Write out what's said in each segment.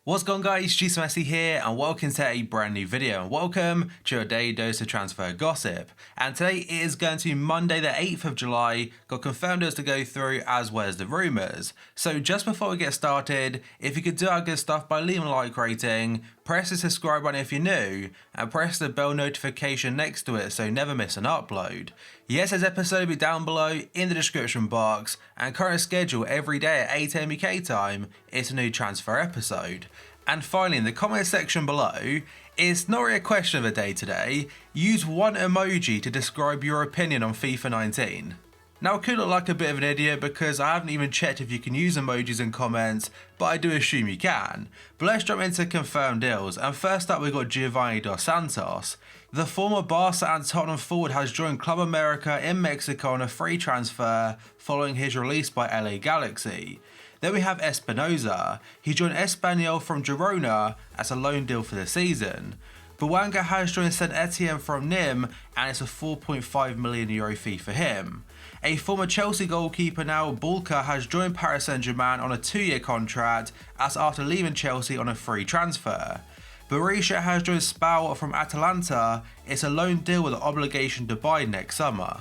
What's going on, guys? Messi here and welcome to a brand new video and welcome to your daily dose of transfer gossip. And today is going to be Monday the 8th of July, got confirmed as to go through as well as the rumours. So just before we get started, if you could do our good stuff by leaving a like rating, press the subscribe button if you're new, and press the bell notification next to it so you never miss an upload. Yes, this episode will be down below in the description box, and current schedule every day at 8 AM UK time is a new transfer episode. And finally, in the comment section below, it's not really a question of the day today. Use one emoji to describe your opinion on FIFA 19. Now, I could look like a bit of an idiot because I haven't even checked if you can use emojis in comments, but I do assume you can. But let's jump into confirmed deals, and first up we've got Giovanni Dos Santos. The former Barca and Tottenham forward has joined Club America in Mexico on a free transfer following his release by LA Galaxy. Then we have Espinoza. He joined Espanyol from Girona as a loan deal for the season. Bouanga has joined Saint Etienne from Nîmes and it's a €4.5 million fee for him. A former Chelsea goalkeeper now, Bulka, has joined Paris Saint-Germain on a 2-year contract as after leaving Chelsea on a free transfer. Berisha has joined Spal from Atalanta. It's a loan deal with an obligation to buy next summer.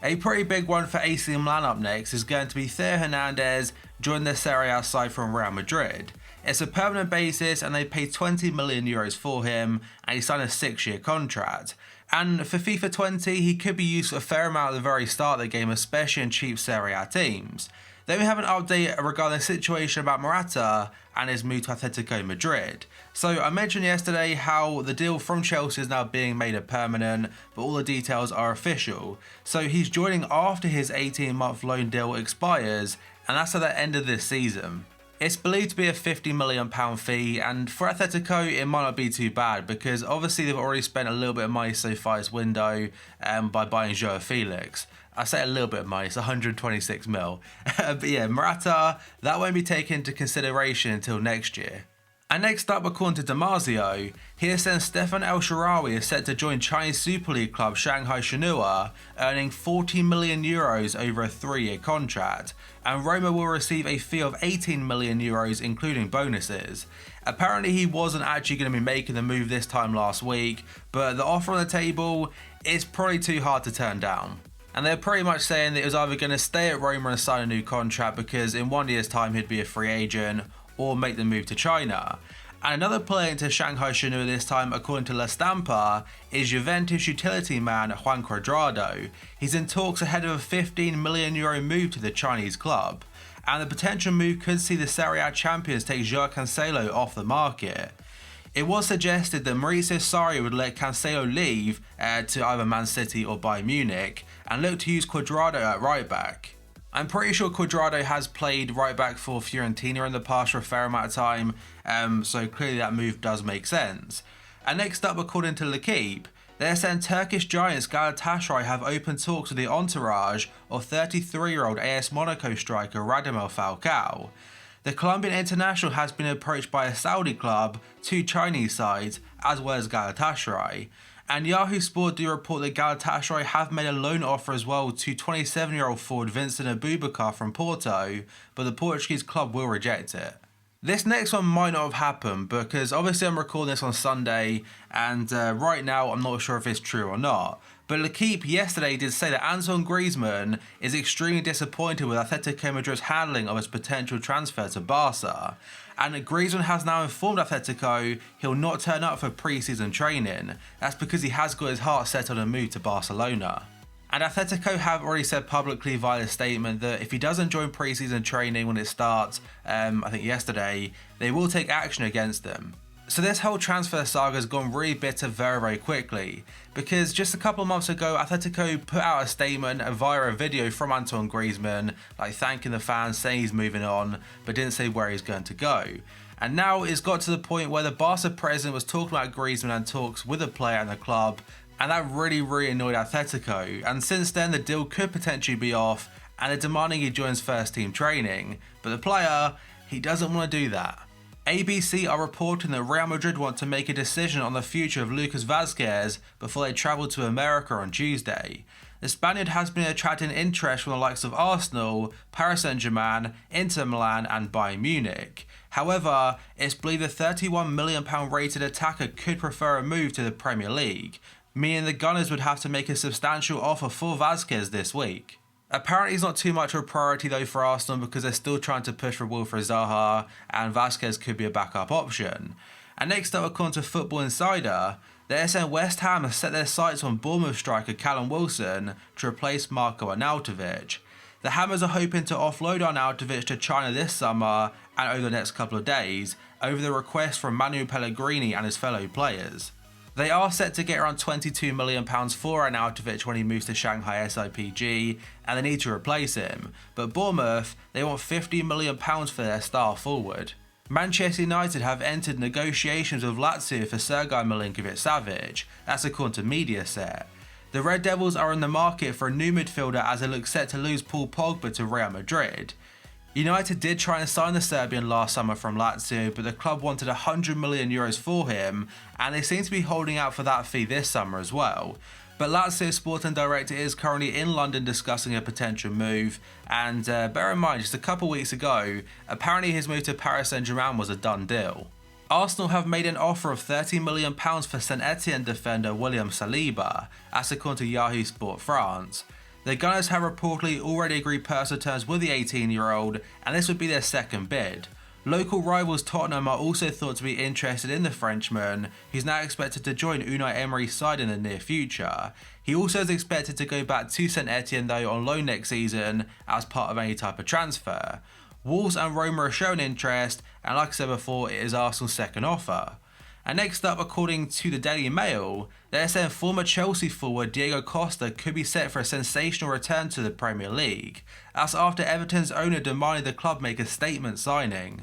A pretty big one for AC Milan up next is going to be Theo Hernandez joining the Serie A side from Real Madrid. It's a permanent basis and they paid €20 million for him and he signed a 6-year contract. And for FIFA 20 he could be used for a fair amount at the very start of the game, especially in cheap Serie A teams. Then we have an update regarding the situation about Morata and his move to Atletico Madrid. So I mentioned yesterday how the deal from Chelsea is now being made permanent, but all the details are official. So he's joining after his 18-month loan deal expires, and that's at the end of this season. It's believed to be a £50 million fee, and for Atletico it might not be too bad because obviously they've already spent a little bit of money so far this window by buying João Felix. I say a little bit of money, it's 126 mil. But yeah, Morata, that won't be taken into consideration until next year. And next up, according to Damasio, he has said Stefan El Shaarawy is set to join Chinese Super League club Shanghai Shenhua, earning €40 million over a 3-year contract, and Roma will receive a fee of €18 million including bonuses. Apparently he wasn't actually going to be making the move this time last week, but the offer on the table is probably too hard to turn down. And they're pretty much saying that he was either going to stay at Roma and sign a new contract because in 1 year's time he'd be a free agent, or make the move to China. And another player into Shanghai Shenhua this time, according to La Stampa, is Juventus utility man Juan Cuadrado. He's in talks ahead of a €15 million move to the Chinese club. And the potential move could see the Serie A champions take João Cancelo off the market. It was suggested that Maurizio Sarri would let Cancelo leave to either Man City or Bayern Munich and look to use Cuadrado at right back. I'm pretty sure Cuadrado has played right back for Fiorentina in the past for a fair amount of time, so clearly that move does make sense. And next up, according to L'Equipe, they're saying Turkish giants Galatasaray have open talks with the entourage of 33-year-old AS Monaco striker Radamel Falcao. The Colombian international has been approached by a Saudi club, 2 Chinese sides, as well as Galatasaray. And Yahoo Sport do report that Galatasaray have made a loan offer as well to 27-year-old forward Vincent Aboubakar from Porto, but the Portuguese club will reject it. This next one might not have happened because obviously I'm recording this on Sunday and right now I'm not sure if it's true or not. But L'Equipe yesterday did say that Antoine Griezmann is extremely disappointed with Atletico Madrid's handling of his potential transfer to Barca. And Griezmann has now informed Atletico he'll not turn up for pre-season training. That's because he has got his heart set on a move to Barcelona. And Atletico have already said publicly via a statement that if he doesn't join pre-season training when it starts, I think yesterday, they will take action against him. So this whole transfer saga has gone really bitter very quickly because just a couple of months ago Atletico put out a statement via a video from Antoine Griezmann like thanking the fans, saying he's moving on, but didn't say where he's going to go. And now it's got to the point where the Barca president was talking about Griezmann and talks with the player and the club, and that really annoyed Atletico, and since then the deal could potentially be off and they're demanding he joins first team training, but the player, he doesn't want to do that. ABC are reporting that Real Madrid want to make a decision on the future of Lucas Vazquez before they travel to America on Tuesday. The Spaniard has been attracting interest from the likes of Arsenal, Paris Saint-Germain, Inter Milan and Bayern Munich. However, it's believed the £31 million rated attacker could prefer a move to the Premier League, meaning the Gunners would have to make a substantial offer for Vázquez this week. Apparently it's not too much of a priority though for Arsenal because they're still trying to push for Wilfried Zaha, and Vázquez could be a backup option. And next up, according to Football Insider, the SN West Ham have set their sights on Bournemouth striker Callum Wilson to replace Marko Arnautovic. The Hammers are hoping to offload Arnautovic to China this summer and over the next couple of days, over the request from Manuel Pellegrini and his fellow players. They are set to get around £22 million for Arnautovic when he moves to Shanghai SIPG, and they need to replace him. But Bournemouth, they want £50 million for their star forward. Manchester United have entered negotiations with Lazio for Sergej Milinkovic-Savic, that's according to Mediaset. The Red Devils are in the market for a new midfielder as they look set to lose Paul Pogba to Real Madrid. United did try and sign the Serbian last summer from Lazio, but the club wanted €100 million for him, and they seem to be holding out for that fee this summer as well. But Lazio's sporting director is currently in London discussing a potential move, and bear in mind, just a couple weeks ago, apparently his move to Paris Saint-Germain was a done deal. Arsenal have made an offer of £30 million for St Etienne defender William Saliba, as according to Yahoo Sport France. The Gunners have reportedly already agreed personal terms with the 18-year-old, and this would be their second bid. Local rivals Tottenham are also thought to be interested in the Frenchman, who's now expected to join Unai Emery's side in the near future. He also is expected to go back to St Etienne though on loan next season as part of any type of transfer. Wolves and Roma are showing interest, and like I said before, it is Arsenal's second offer. And next up, according to the Daily Mail, they're saying former Chelsea forward Diego Costa could be set for a sensational return to the Premier League. That's after Everton's owner demanded the club make a statement signing.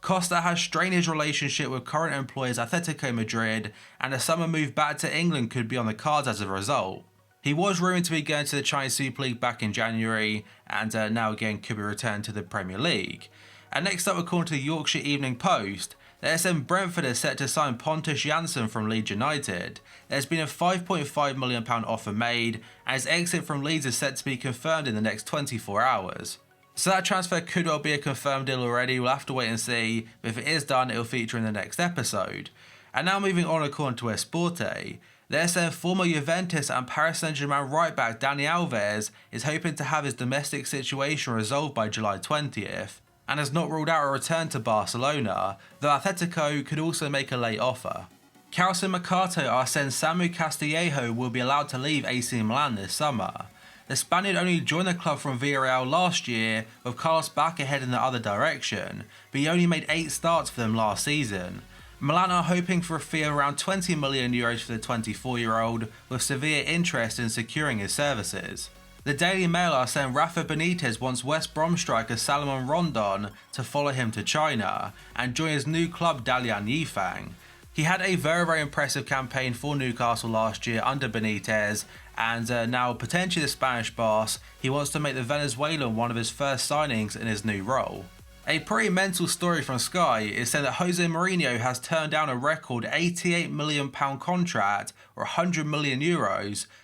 Costa has strained his relationship with current employers Atletico Madrid, and a summer move back to England could be on the cards as a result. He was rumoured to be going to the Chinese Super League back in January, and now again could be returned to the Premier League. And next up, according to the Yorkshire Evening Post, the SM Brentford is set to sign Pontus Jansson from Leeds United. There's been a £5.5 million offer made, and his exit from Leeds is set to be confirmed in the next 24 hours. So that transfer could well be a confirmed deal already, we'll have to wait and see, but if it is done, it'll feature in the next episode. And now moving on, according to Esporte, they're saying former Juventus and Paris Saint-Germain right-back Dani Alves is hoping to have his domestic situation resolved by July 20th, and has not ruled out a return to Barcelona, though Atletico could also make a late offer. Carlos and Mercato are saying Samu Castillejo will be allowed to leave AC Milan this summer. The Spaniard only joined the club from Villarreal last year, with Carlos back ahead in the other direction, but he only made 8 starts for them last season. Milan are hoping for a fee of around €20 million for the 24-year-old, with severe interest in securing his services. The Daily Mail are saying Rafa Benitez wants West Brom striker Salomon Rondon to follow him to China and join his new club Dalian Yifang. He had a very impressive campaign for Newcastle last year under Benitez, and now potentially the Spanish boss, he wants to make the Venezuelan one of his first signings in his new role. A pretty mental story from Sky is saying that Jose Mourinho has turned down a record £88 million contract, or €100 million,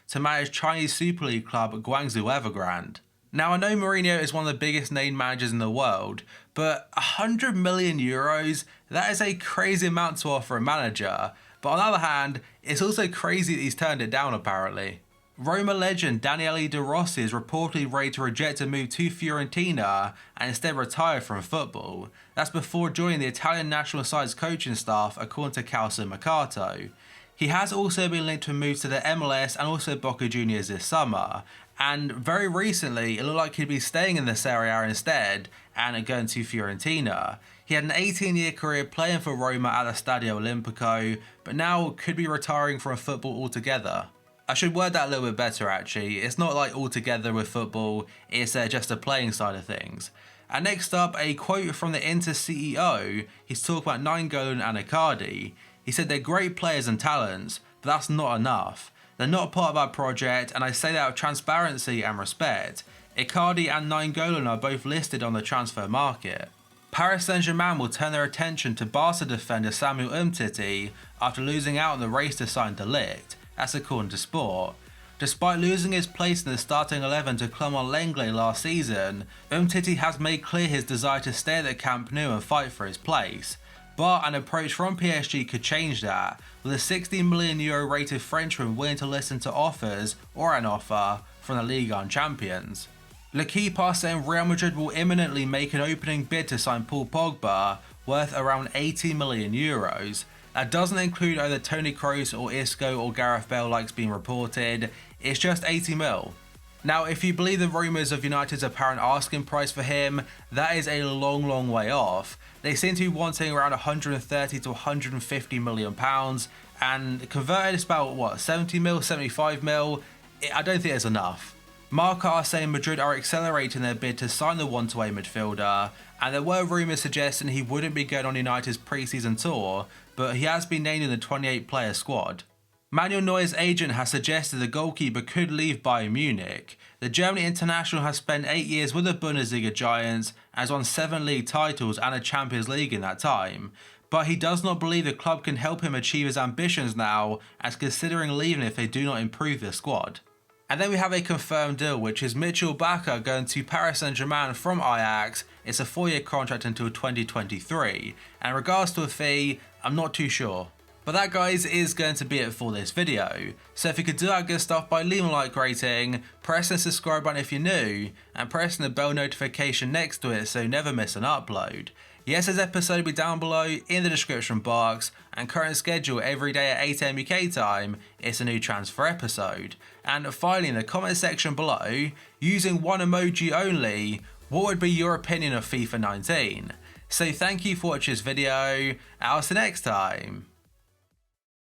to manage Chinese Super League club Guangzhou Evergrande. Now I know Mourinho is one of the biggest named managers in the world, but €100 million, that is a crazy amount to offer a manager. But on the other hand, it's also crazy that he's turned it down apparently. Roma legend Daniele De Rossi is reportedly ready to reject a move to Fiorentina and instead retire from football. That's before joining the Italian national side's coaching staff, according to Calcio Mercato. He has also been linked to a move to the MLS and also Boca Juniors this summer, and very recently it looked like he'd be staying in the Serie A instead and going to Fiorentina. He had an 18-year career playing for Roma at the Stadio Olimpico, but now could be retiring from football altogether. I should word that a little bit better actually. It's not like altogether with football, it's just the playing side of things. And next up, a quote from the Inter CEO. He's talking about Nainggolan and Icardi. He said they're great players and talents, but that's not enough. They're not part of our project, and I say that with transparency and respect. Icardi and Nainggolan are both listed on the transfer market. Paris Saint-Germain will turn their attention to Barca defender Samuel Umtiti after losing out in the race to sign De Ligt. That's according to Sport. Despite losing his place in the starting 11 to Clement Lenglet last season, UMTITI has made clear his desire to stay at the Camp Nou and fight for his place. But an approach from PSG could change that, with a €60 million rated Frenchman willing to listen to offers or an offer from the Ligue 1 champions. L'Equipe are saying Real Madrid will imminently make an opening bid to sign Paul Pogba, worth around €80 million. That doesn't include either Toni Kroos or Isco or Gareth Bale like's been reported, it's just 80 mil. Now, if you believe the rumours of United's apparent asking price for him, that is a long way off. They seem to be wanting around 130 to 150 million pounds, and converted it's about 70 mil, 75 mil. I don't think it's enough. Marca are saying Madrid are accelerating their bid to sign the one-to-way midfielder, and there were rumours suggesting he wouldn't be going on United's pre-season tour, but he has been named in the 28-player squad. Manuel Neuer's agent has suggested the goalkeeper could leave Bayern Munich. The German international has spent 8 years with the Bundesliga giants and has won 7 league titles and a Champions League in that time. But he does not believe the club can help him achieve his ambitions now, as considering leaving if they do not improve the squad. And then we have a confirmed deal, which is Mitchell Bakker going to Paris Saint-Germain from Ajax. It's a 4-year contract until 2023. And in regards to a fee, I'm not too sure. But that, guys, is going to be it for this video. So if you could do that good stuff by leaving a like rating, press the subscribe button if you're new, and pressing the bell notification next to it so you never miss an upload. Yesterday's episode will be down below in the description box, and current schedule every day at 8 AM UK time, it's a new transfer episode. And finally, in the comment section below, using one emoji only, what would be your opinion of FIFA 19? So thank you for watching this video, and I'll see you next time.